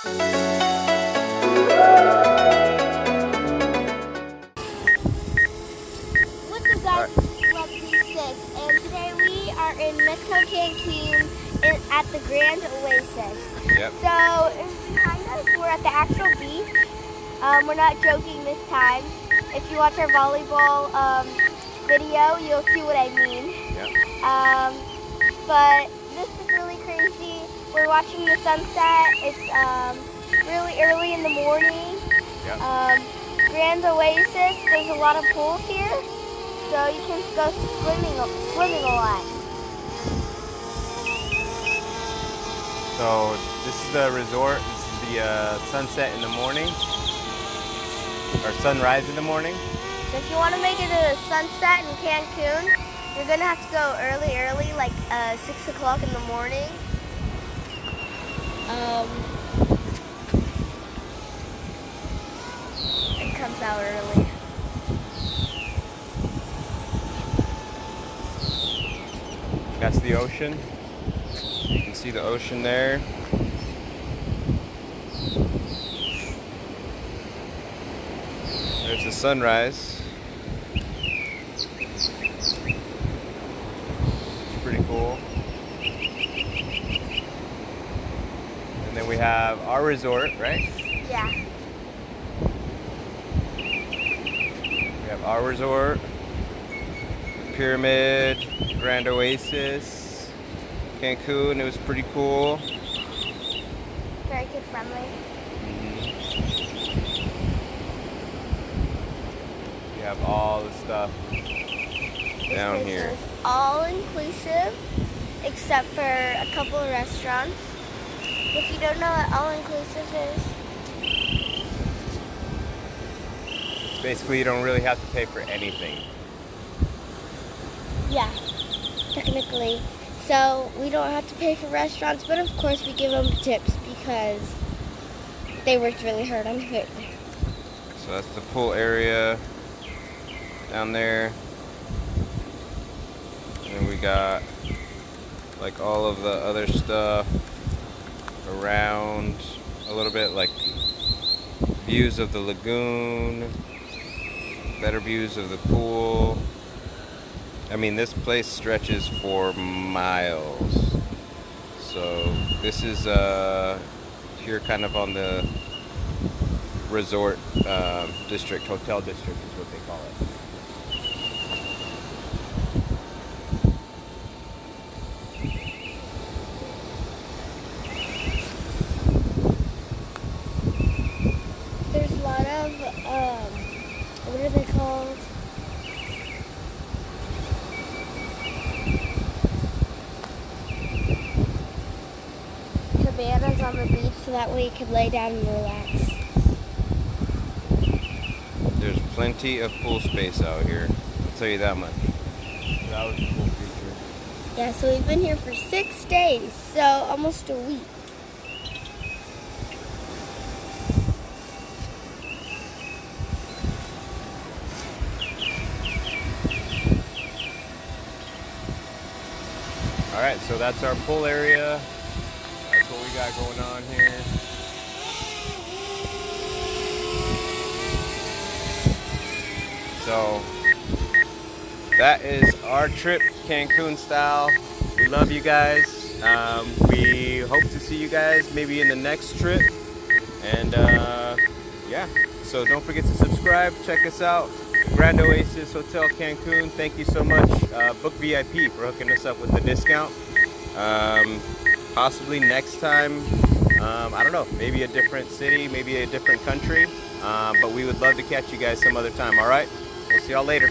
What's up, guys? This is BookVIP Click, and today we are in Mexico, Cancun, at the Grand Oasis. Yep. So, behind us, we're at the actual beach. We're not joking this time. If you watch our volleyball video, you'll see what I mean. Yep. But this is really crazy. We're watching the sunset. It's really early in the morning. Yep. Grand Oasis, there's a lot of pools here, so you can go swimming a lot. So this is the resort. This is the sunset in the morning, or sunrise in the morning. So if you want to make it a sunset in Cancun, you're gonna have to go early, like 6 o'clock in the morning. It comes out early. That's the ocean. You can see the ocean there. There's the sunrise. It's pretty cool. And then we have our resort, right? Yeah. We have our resort, Pyramid, Grand Oasis, Cancun. It was pretty cool. Very kid friendly. We have all the stuff down This here. is all inclusive, except for a couple of restaurants. If you don't know what all inclusive is, Basically, you don't really have to pay for anything. yeah, technically. So we don't have to pay for restaurants, but of course we give them tips because they worked really hard on food. So that's the pool area down there. And we got like all of the other stuff around a little bit, like views of the lagoon, better views of the pool. I mean, this place stretches for miles. So this is here kind of on the resort district, hotel district is what they call it. There's a lot of, what are they called? Cabanas on the beach, so that way you can lay down and relax. There's plenty of pool space out here. I'll tell you that much. That was a cool feature. Yeah, so we've been here for 6 days, so almost a week. Alright, so that's our pool area. That's what we got going on here. So that is our trip, Cancun style. We love you guys. We hope to see you guys maybe in the next trip. And yeah, so don't forget to subscribe. Check us out. Grand Oasis Hotel Cancun. Thank you so much, BookVIP, for hooking us up with the discount. Possibly next time, I don't know, maybe a different city, maybe a different country. But we would love to catch you guys some other time, all right? We'll see y'all later.